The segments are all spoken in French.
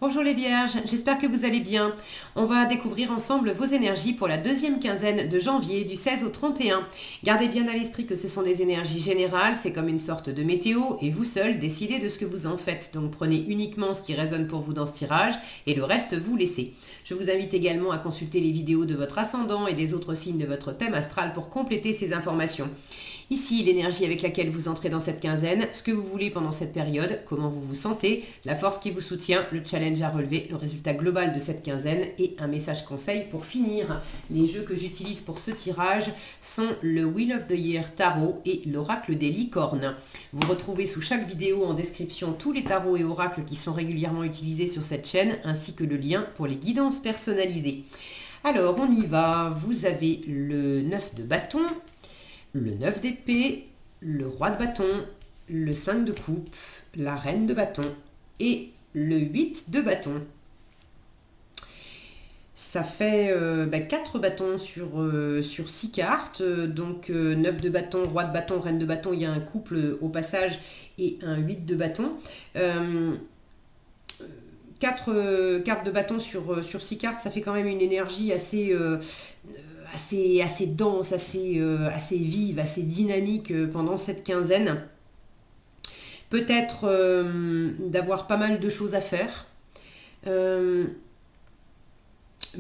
Bonjour les vierges, j'espère que vous allez bien. On va découvrir ensemble vos énergies pour la deuxième quinzaine de janvier du 16 au 31. Gardez bien à l'esprit que ce sont des énergies générales, c'est comme une sorte de météo et vous seul décidez de ce que vous en faites. Donc prenez uniquement ce qui résonne pour vous dans ce tirage et le reste vous laissez. Je vous invite également à consulter les vidéos de votre ascendant et des autres signes de votre thème astral pour compléter ces informations. Ici, l'énergie avec laquelle vous entrez dans cette quinzaine, ce que vous voulez pendant cette période, comment vous vous sentez, la force qui vous soutient, le challenge à relever, le résultat global de cette quinzaine et un message conseil pour finir. Les jeux que j'utilise pour ce tirage sont le Wheel of the Year Tarot et l'Oracle des Licornes. Vous retrouvez sous chaque vidéo en description tous les tarots et oracles qui sont régulièrement utilisés sur cette chaîne, ainsi que le lien pour les guidances personnalisées. Alors, on y va. Vous avez le 9 de bâton, le 9 d'épée, le roi de bâton, le 5 de coupe, la reine de bâton et le 8 de bâton. Ça fait 4 bâtons sur 6 cartes, donc 9 de bâton, roi de bâton, reine de bâton, il y a un couple au passage et un 8 de bâton. 4 cartes de bâton sur 6 cartes, ça fait quand même une énergie assez dense, assez vive, assez dynamique pendant cette quinzaine. Peut-être d'avoir pas mal de choses à faire.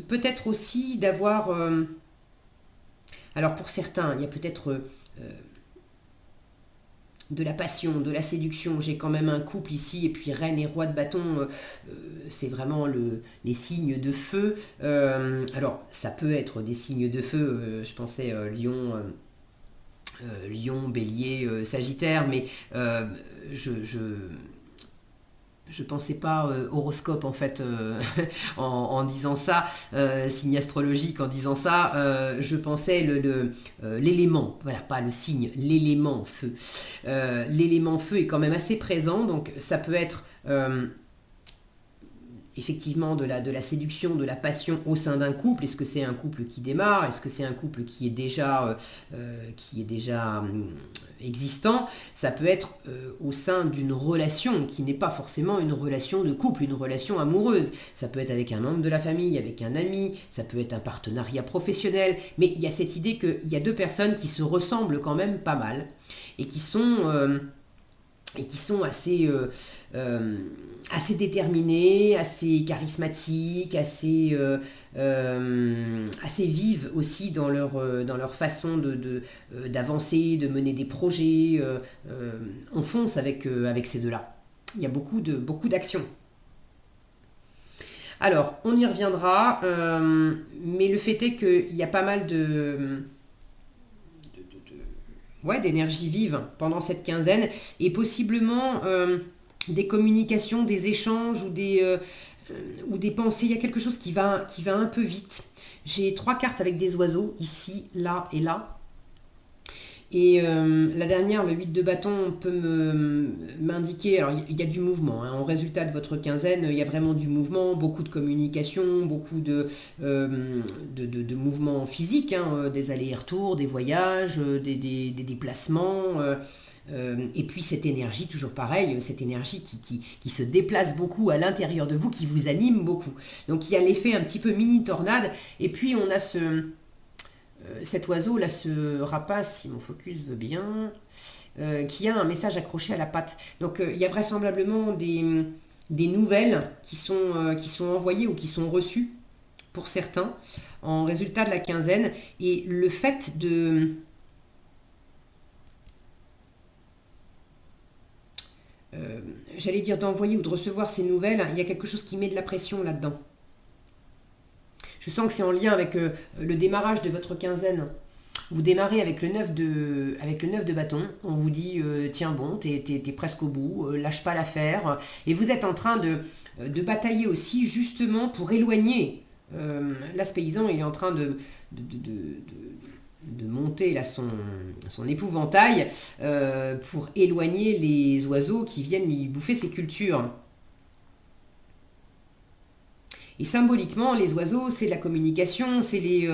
Peut-être aussi d'avoir... alors pour certains, il y a peut-être... de la passion, de la séduction. J'ai quand même un couple ici, et puis reine et roi de bâton, c'est vraiment les signes de feu. Alors, ça peut être des signes de feu, je pensais Lion, Bélier, Sagittaire, mais je pensais pas horoscope en fait en disant ça, signe astrologique en disant ça, je pensais l'élément, voilà, pas le signe, l'élément feu. L'élément feu est quand même assez présent, donc ça peut être effectivement de la séduction, de la passion au sein d'un couple. Est-ce que c'est un couple qui démarre? Est-ce que c'est un couple qui est déjà existant? Ça peut être au sein d'une relation qui n'est pas forcément une relation de couple, une relation amoureuse. Ça peut être avec un membre de la famille, avec un ami, ça peut être un partenariat professionnel, mais il y a cette idée qu'il y a deux personnes qui se ressemblent quand même pas mal et qui sont assez déterminées, assez charismatiques, assez vives aussi dans leur façon d'avancer, de mener des projets. On fonce avec ces deux-là. Il y a beaucoup d'actions. Alors, on y reviendra, mais le fait est qu'il y a pas mal d'énergie vive pendant cette quinzaine et possiblement des communications, des échanges ou des pensées. Il y a quelque chose qui va un peu vite. J'ai 3 cartes avec des oiseaux, ici, là et là. Et la dernière, le 8 de bâton, peut m'indiquer, alors il y a du mouvement, hein, en résultat de votre quinzaine, il y a vraiment du mouvement, beaucoup de communication, beaucoup de mouvements physiques, hein, des allers-retours, des voyages, des déplacements, et puis cette énergie, toujours pareil, cette énergie qui se déplace beaucoup à l'intérieur de vous, qui vous anime beaucoup. Donc il y a l'effet un petit peu mini-tornade, et puis on a cet oiseau là, ce rapace, si mon focus veut bien, qui a un message accroché à la patte. Donc il y a vraisemblablement des nouvelles qui sont envoyées ou qui sont reçues pour certains en résultat de la quinzaine. Et le fait j'allais dire d'envoyer ou de recevoir ces nouvelles, il y a quelque chose qui met de la pression là-dedans. Je sens que c'est en lien avec le démarrage de votre quinzaine. Vous démarrez avec le 9 de bâton. On vous dit, tiens bon, t'es presque au bout, lâche pas l'affaire. Et vous êtes en train de batailler aussi justement pour éloigner. Là, ce paysan, il est en train de monter là, son épouvantail pour éloigner les oiseaux qui viennent lui bouffer ses cultures. Et symboliquement, les oiseaux, c'est de la communication, c'est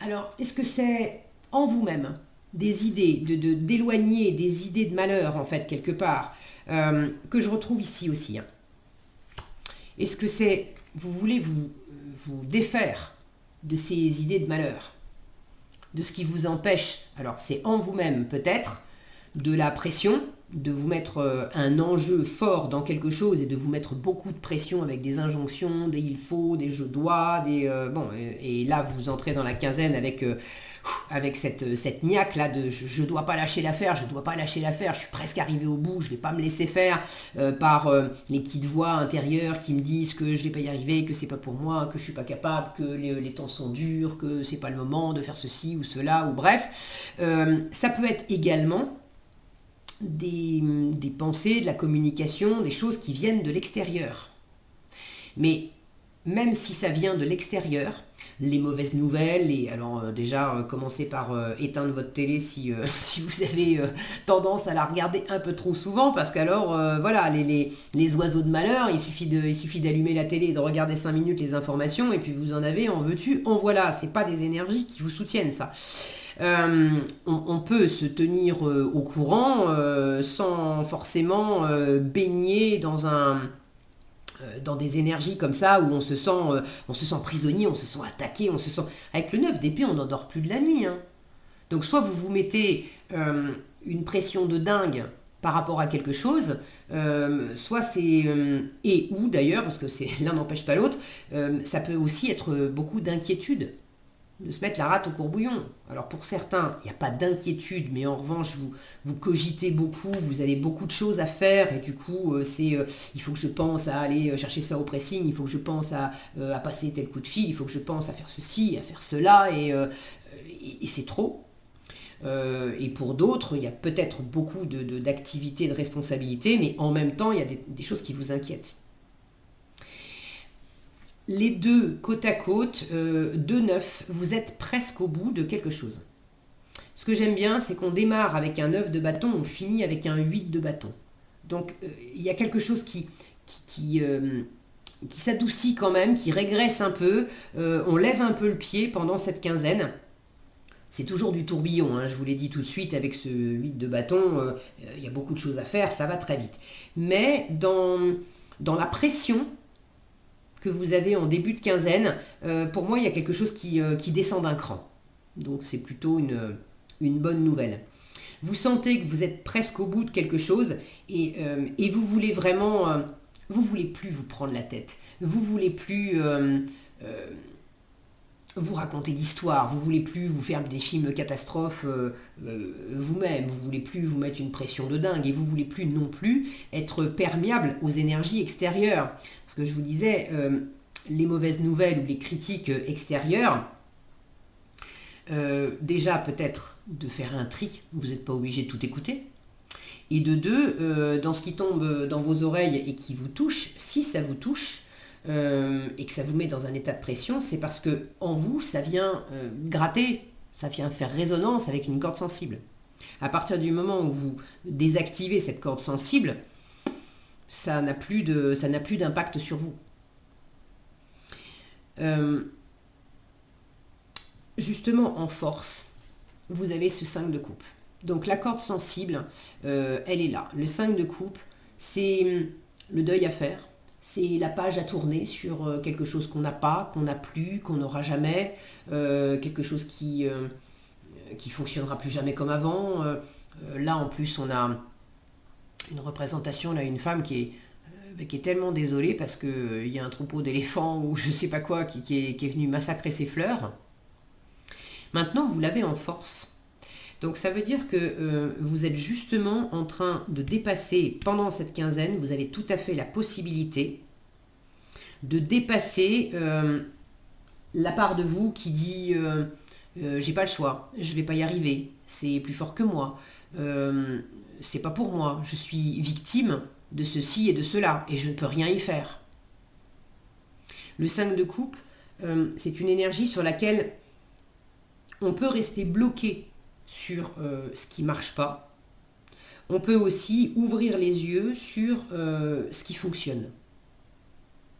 alors, est-ce que c'est en vous-même des idées, d'éloigner des idées de malheur, en fait, quelque part, que je retrouve ici aussi, hein. Est-ce que c'est, vous voulez vous défaire de ces idées de malheur, de ce qui vous empêche, alors c'est en vous-même peut-être, de la pression, de vous mettre un enjeu fort dans quelque chose et de vous mettre beaucoup de pression avec des injonctions, des il faut, des je dois, et là vous entrez dans la quinzaine avec cette niaque là de je dois pas lâcher l'affaire, je dois pas lâcher l'affaire, je suis presque arrivé au bout, je vais pas me laisser faire par les petites voix intérieures qui me disent que je vais pas y arriver, que c'est pas pour moi, que je suis pas capable, que les temps sont durs, que c'est pas le moment de faire ceci ou cela, ou bref. Ça peut être également des pensées, de la communication, des choses qui viennent de l'extérieur. Mais même si ça vient de l'extérieur, les mauvaises nouvelles, déjà commencez par éteindre votre télé si, si vous avez tendance à la regarder un peu trop souvent, parce qu'alors voilà, les oiseaux de malheur, il suffit d'allumer la télé et de regarder 5 minutes les informations, et puis vous en avez, en veux-tu, en voilà, c'est pas des énergies qui vous soutiennent ça. On peut se tenir au courant sans forcément baigner dans des énergies comme ça où on se sent prisonnier, on se sent attaqué, on se sent... Avec le 9 d'épée, on n'en dort plus de la nuit. Hein. Donc soit vous vous mettez une pression de dingue par rapport à quelque chose, soit c'est... et ou d'ailleurs, parce que l'un n'empêche pas l'autre, ça peut aussi être beaucoup d'inquiétude, de se mettre la rate au courbouillon. Alors pour certains, il n'y a pas d'inquiétude, mais en revanche, vous cogitez beaucoup, vous avez beaucoup de choses à faire, et du coup, il faut que je pense à aller chercher ça au pressing, il faut que je pense à passer tel coup de fil, il faut que je pense à faire ceci, à faire cela, et c'est trop. Et pour d'autres, il y a peut-être beaucoup d'activités, de responsabilités, mais en même temps, il y a des choses qui vous inquiètent. Les deux côte à côte, 2-9, vous êtes presque au bout de quelque chose. Ce que j'aime bien, c'est qu'on démarre avec un 9 de bâton, on finit avec un 8 de bâton. Donc il y a quelque chose qui s'adoucit quand même, qui régresse un peu, on lève un peu le pied pendant cette quinzaine. C'est toujours du tourbillon, hein, je vous l'ai dit tout de suite, avec ce 8 de bâton, il y a beaucoup de choses à faire, ça va très vite. Mais dans la pression que vous avez en début de quinzaine, pour moi, il y a quelque chose qui descend d'un cran. Donc c'est plutôt une bonne nouvelle. Vous sentez que vous êtes presque au bout de quelque chose et vous voulez vraiment... vous voulez plus vous prendre la tête. Vous voulez plus vous raconter d'histoires. Vous voulez plus vous faire des films catastrophes vous-même. Vous voulez plus vous mettre une pression de dingue et vous voulez plus non plus être perméable aux énergies extérieures. Parce que je vous disais, les mauvaises nouvelles ou les critiques extérieures, déjà peut-être de faire un tri, vous n'êtes pas obligé de tout écouter. Et de deux, dans ce qui tombe dans vos oreilles et qui vous touche, si ça vous touche, et que ça vous met dans un état de pression, c'est parce que en vous, ça vient gratter, ça vient faire résonance avec une corde sensible. À partir du moment où vous désactivez cette corde sensible, ça n'a plus d'impact sur vous. Justement, en force, vous avez ce 5 de coupe. Donc la corde sensible, elle est là. Le 5 de coupe, c'est le deuil à faire. C'est la page à tourner sur quelque chose qu'on n'a pas, qu'on n'a plus, qu'on n'aura jamais, quelque chose qui fonctionnera plus jamais comme avant. Là, en plus, on a une représentation, là, une femme qui est tellement désolée parce qu'il y a un troupeau d'éléphants ou je sais pas quoi qui est venu massacrer ses fleurs. Maintenant, vous l'avez en force. Donc ça veut dire que vous êtes justement en train de dépasser, pendant cette quinzaine, vous avez tout à fait la possibilité de dépasser la part de vous qui dit j'ai pas le choix, je vais pas y arriver, c'est plus fort que moi, c'est pas pour moi, je suis victime de ceci et de cela et je ne peux rien y faire. Le 5 de coupe, c'est une énergie sur laquelle on peut rester bloqué sur ce qui ne marche pas. On peut aussi ouvrir les yeux sur ce qui fonctionne.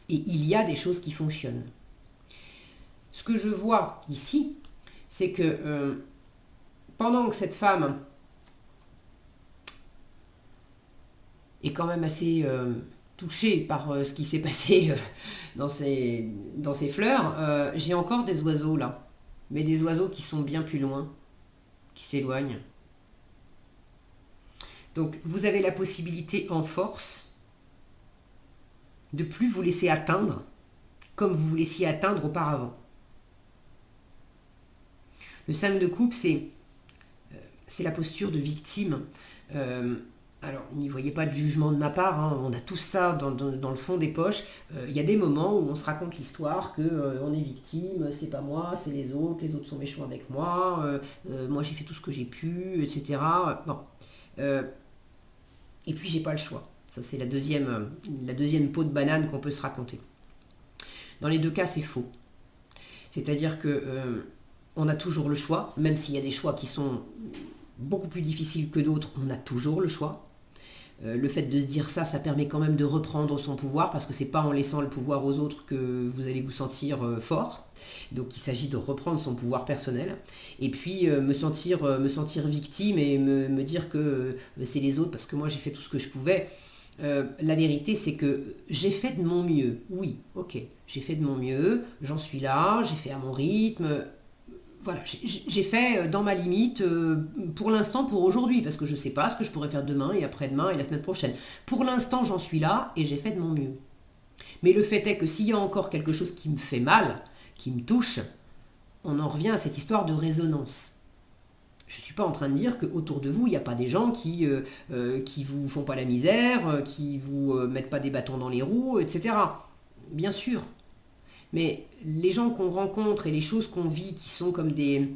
Et il y a des choses qui fonctionnent. Ce que je vois ici, c'est que pendant que cette femme est quand même assez touchée par ce qui s'est passé dans ces fleurs, j'ai encore des oiseaux là. Mais des oiseaux qui sont bien plus loin, qui s'éloignent. Donc vous avez la possibilité en force de plus vous laisser atteindre comme vous vous laissiez atteindre auparavant. Le 5 de coupe, c'est la posture de victime. Alors, n'y voyez pas de jugement de ma part, hein, on a tout ça dans le fond des poches. Il y a des moments où on se raconte l'histoire qu'on est victime, c'est pas moi, c'est les autres sont méchants avec moi, moi j'ai fait tout ce que j'ai pu, etc. Bon. Et puis j'ai pas le choix. Ça c'est la deuxième peau de banane qu'on peut se raconter. Dans les deux cas, c'est faux. C'est-à-dire que on a toujours le choix, même s'il y a des choix qui sont beaucoup plus difficiles que d'autres, on a toujours le choix. Le fait de se dire ça permet quand même de reprendre son pouvoir, parce que c'est pas en laissant le pouvoir aux autres que vous allez vous sentir fort. Donc il s'agit de reprendre son pouvoir personnel. Et puis me sentir victime et me dire que c'est les autres parce que moi j'ai fait tout ce que je pouvais. La vérité, c'est que j'ai fait de mon mieux. Oui, ok, j'ai fait de mon mieux, j'en suis là, j'ai fait à mon rythme. Voilà, j'ai fait dans ma limite pour l'instant, pour aujourd'hui, parce que je ne sais pas ce que je pourrais faire demain et après-demain et la semaine prochaine. Pour l'instant, j'en suis là et j'ai fait de mon mieux. Mais le fait est que s'il y a encore quelque chose qui me fait mal, qui me touche, on en revient à cette histoire de résonance. Je ne suis pas en train de dire qu'autour de vous, il n'y a pas des gens qui vous font pas la misère, qui vous mettent pas des bâtons dans les roues, etc. Bien sûr. Mais les gens qu'on rencontre et les choses qu'on vit qui sont comme des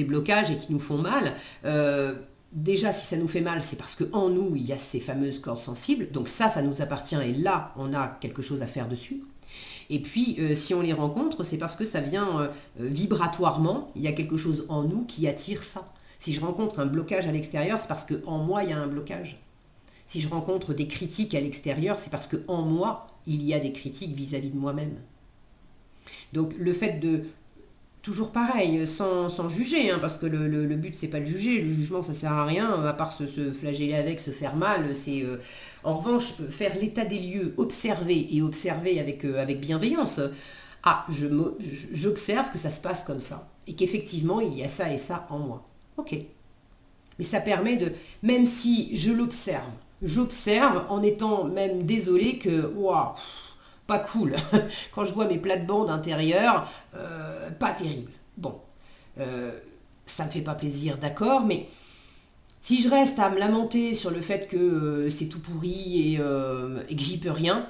blocages et qui nous font mal, déjà si ça nous fait mal, c'est parce qu'en nous, il y a ces fameuses cordes sensibles. Donc ça nous appartient et là, on a quelque chose à faire dessus. Et puis, si on les rencontre, c'est parce que ça vient vibratoirement, il y a quelque chose en nous qui attire ça. Si je rencontre un blocage à l'extérieur, c'est parce qu'en moi, il y a un blocage. Si je rencontre des critiques à l'extérieur, c'est parce qu'en moi, il y a des critiques vis-à-vis de moi-même. Donc le fait de, toujours pareil, sans juger, hein, parce que le but c'est pas de juger, le jugement ça sert à rien, à part se flageller avec, se faire mal, c'est en revanche faire l'état des lieux, observer avec bienveillance. Ah, j'observe que ça se passe comme ça, et qu'effectivement il y a ça et ça en moi. Ok. Mais ça permet de, même si je l'observe, j'observe en étant même désolé que, waouh, pas cool. Quand je vois mes plates-bandes intérieures, pas terrible. Bon, ça me fait pas plaisir, d'accord, mais si je reste à me lamenter sur le fait que c'est tout pourri et que j'y peux rien,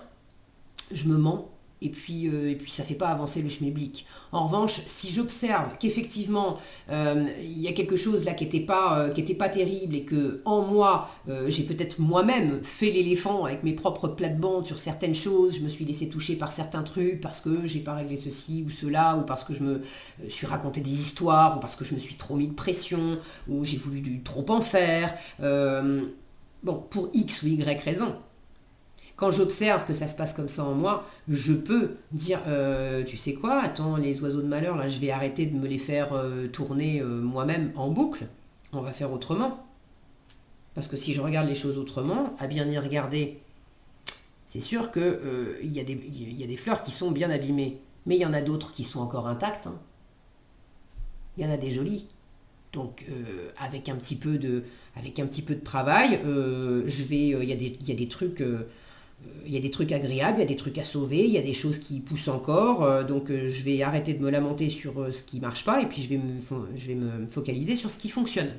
je me mens. Et puis ça ne fait pas avancer le schmilblick. En revanche, si j'observe qu'effectivement il y a quelque chose là qui n'était pas terrible et que en moi j'ai peut-être moi-même fait l'éléphant avec mes propres plates-bandes sur certaines choses, je me suis laissé toucher par certains trucs parce que j'ai pas réglé ceci ou cela, ou parce que je me suis raconté des histoires, ou parce que je me suis trop mis de pression, ou j'ai voulu trop en faire. Bon, pour X ou Y raison. Quand j'observe que ça se passe comme ça en moi, je peux dire, tu sais quoi, attends, les oiseaux de malheur, là, je vais arrêter de me les faire tourner moi-même en boucle. On va faire autrement. Parce que si je regarde les choses autrement, à bien y regarder, c'est sûr qu'il y a des fleurs qui sont bien abîmées. Mais il y en a d'autres qui sont encore intactes. Hein. Il y en a des jolies. Donc avec un petit peu de travail, il y a des trucs... il y a des trucs agréables, il y a des trucs à sauver, il y a des choses qui poussent encore, donc je vais arrêter de me lamenter sur ce qui ne marche pas et puis je vais me focaliser sur ce qui fonctionne.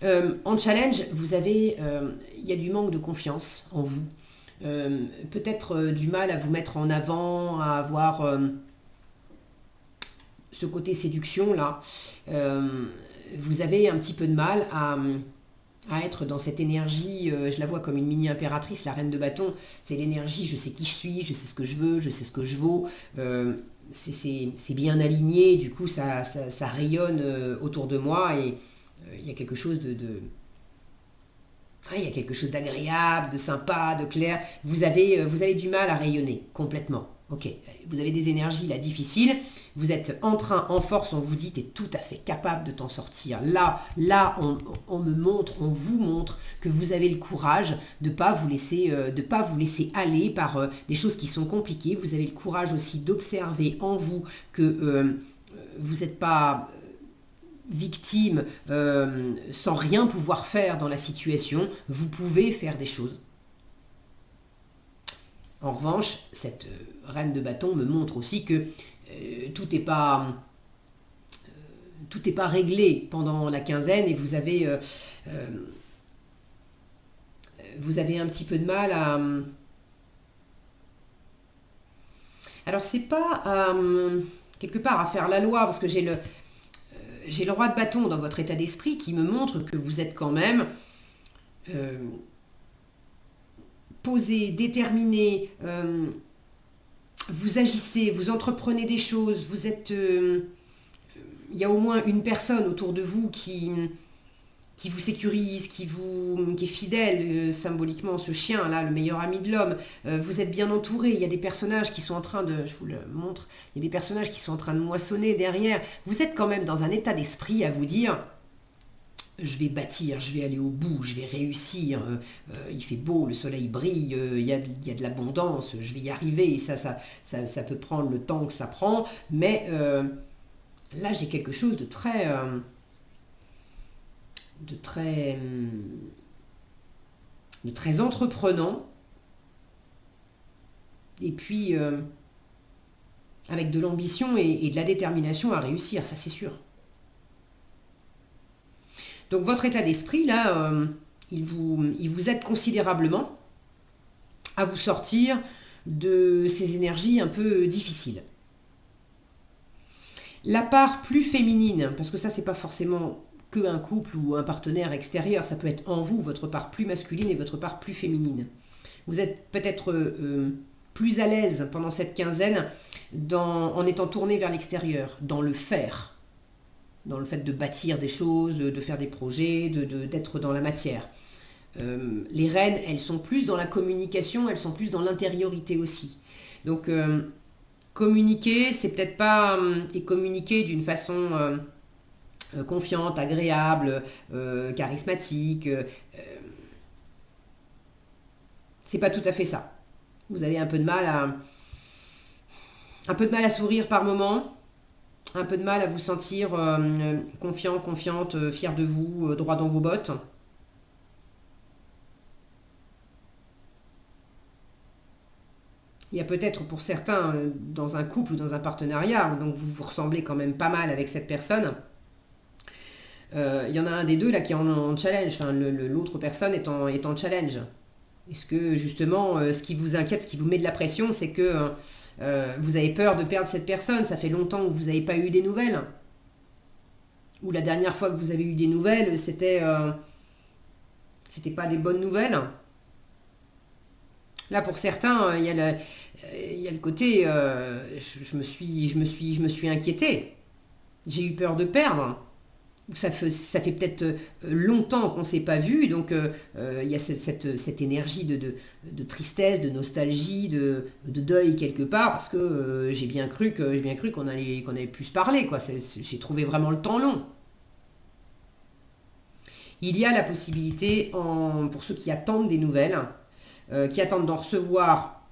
En challenge, il y a du manque de confiance en vous, peut-être du mal à vous mettre en avant, à avoir ce côté séduction là. Vous avez un petit peu de mal à être dans cette énergie, je la vois comme une mini-impératrice, la reine de bâton, c'est l'énergie, je sais qui je suis, je sais ce que je veux, je sais ce que je vaux, c'est bien aligné, du coup ça rayonne autour de moi et il y a quelque chose il y a quelque chose d'agréable, de sympa, de clair, vous avez du mal à rayonner complètement. Ok, vous avez des énergies là difficiles, vous êtes en train, en force, on vous dit, tu es tout à fait capable de t'en sortir. Là, on me montre, on vous montre que vous avez le courage de pas vous laisser, pas vous laisser aller par des choses qui sont compliquées. Vous avez le courage aussi d'observer en vous que vous n'êtes pas victime sans rien pouvoir faire dans la situation. Vous pouvez faire des choses. En revanche, cette reine de bâton me montre aussi que tout n'est pas réglé pendant la quinzaine et vous avez un petit peu de mal à... Alors c'est pas quelque part à faire la loi, parce que j'ai le roi de bâton dans votre état d'esprit qui me montre que vous êtes quand même posé, déterminé, vous agissez, vous entreprenez des choses, vous êtes... il y a au moins une personne autour de vous qui vous sécurise, qui est fidèle, symboliquement, ce chien-là, le meilleur ami de l'homme. Vous êtes bien entouré, il y a des personnages qui sont en train de... Je vous le montre, il y a des personnages qui sont en train de moissonner derrière. Vous êtes quand même dans un état d'esprit à vous dire... Je vais bâtir, je vais aller au bout, je vais réussir, il fait beau, le soleil brille, il y a de l'abondance, je vais y arriver, ça peut prendre le temps que ça prend, mais là j'ai quelque chose de très entreprenant, et puis avec de l'ambition et de la détermination à réussir, ça c'est sûr. Donc votre état d'esprit, là, il vous aide considérablement à vous sortir de ces énergies un peu difficiles. La part plus féminine, parce que ça, c'est pas forcément que un couple ou un partenaire extérieur, ça peut être en vous, votre part plus masculine et votre part plus féminine. Vous êtes peut-être plus à l'aise pendant cette quinzaine en étant tourné vers l'extérieur, dans le faire. Dans le fait de bâtir des choses, de faire des projets, d'être dans la matière. Les reines, elles sont plus dans la communication, elles sont plus dans l'intériorité aussi. Donc, communiquer, c'est peut-être pas... et communiquer d'une façon confiante, agréable, charismatique, c'est pas tout à fait ça. Vous avez un peu de mal à sourire par moment, un peu de mal à vous sentir confiant, confiante, fier de vous, droit dans vos bottes. Il y a peut-être pour certains, dans un couple ou dans un partenariat, donc vous vous ressemblez quand même pas mal avec cette personne. Il y en a un des deux là qui est en challenge, enfin, l'autre personne est en challenge. Est-ce que justement, ce qui vous inquiète, ce qui vous met de la pression, c'est que... vous avez peur de perdre cette personne, ça fait longtemps que vous n'avez pas eu des nouvelles. Ou la dernière fois que vous avez eu des nouvelles, c'était pas des bonnes nouvelles. Là, pour certains, il y a le côté, je me suis inquiété. J'ai eu peur de perdre. Ça fait peut-être longtemps qu'on ne s'est pas vu, donc il y a cette énergie de tristesse, de nostalgie, de deuil quelque part, parce que j'ai bien cru qu'on allait plus parler, quoi. J'ai trouvé vraiment le temps long. Il y a la possibilité, pour ceux qui attendent des nouvelles, qui attendent d'en recevoir,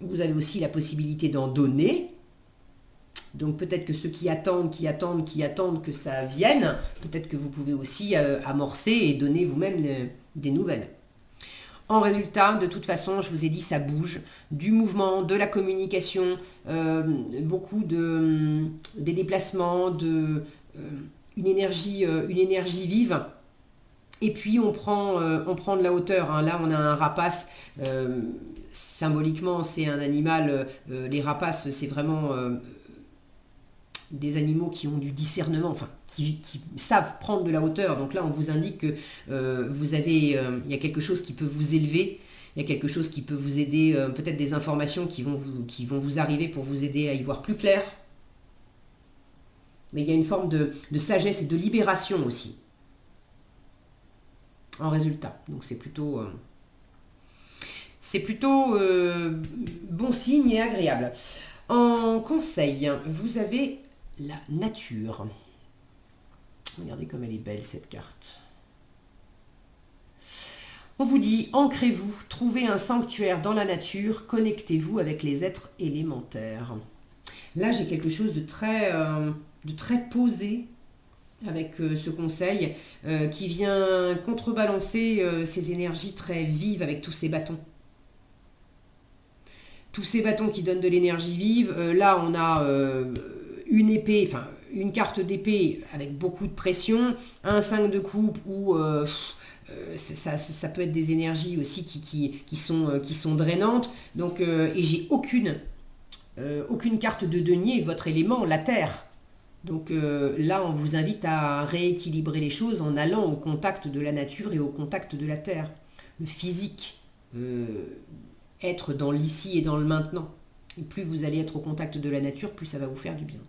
vous avez aussi la possibilité d'en donner. Donc peut-être que ceux qui attendent que ça vienne, peut-être que vous pouvez aussi amorcer et donner vous-même des nouvelles. En résultat, de toute façon, je vous ai dit, ça bouge. Du mouvement, de la communication, beaucoup des déplacements, une énergie vive. Et puis on prend de la hauteur. Hein. Là, on a un rapace. Symboliquement, c'est un animal. Les rapaces, c'est vraiment... des animaux qui ont du discernement, enfin, qui savent prendre de la hauteur. Donc là, on vous indique que il y a quelque chose qui peut vous élever, il y a quelque chose qui peut vous aider, peut-être des informations qui vont vous arriver pour vous aider à y voir plus clair. Mais il y a une forme de sagesse et de libération aussi, en résultat. Donc c'est plutôt c'est plutôt bon signe et agréable. En conseil, vous avez la nature. Regardez comme elle est belle cette carte. On vous dit, ancrez-vous, trouvez un sanctuaire dans la nature, connectez-vous avec les êtres élémentaires. Là, j'ai quelque chose de très posé avec ce conseil qui vient contrebalancer ces énergies très vives avec tous ces bâtons. Tous ces bâtons qui donnent de l'énergie vive. Là, on a une épée, enfin une carte d'épée avec beaucoup de pression, un 5 de coupe où ça peut être des énergies aussi qui sont drainantes. Donc, et j'ai aucune carte de denier, votre élément, la terre. Donc là, on vous invite à rééquilibrer les choses en allant au contact de la nature et au contact de la terre. Le physique, être dans l'ici et dans le maintenant. Et plus vous allez être au contact de la nature, plus ça va vous faire du bien.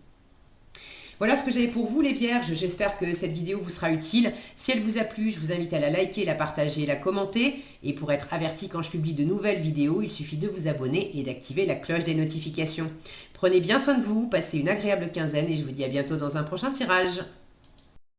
Voilà ce que j'avais pour vous les Vierges, j'espère que cette vidéo vous sera utile. Si elle vous a plu, je vous invite à la liker, la partager, la commenter. Et pour être averti quand je publie de nouvelles vidéos, il suffit de vous abonner et d'activer la cloche des notifications. Prenez bien soin de vous, passez une agréable quinzaine et je vous dis à bientôt dans un prochain tirage.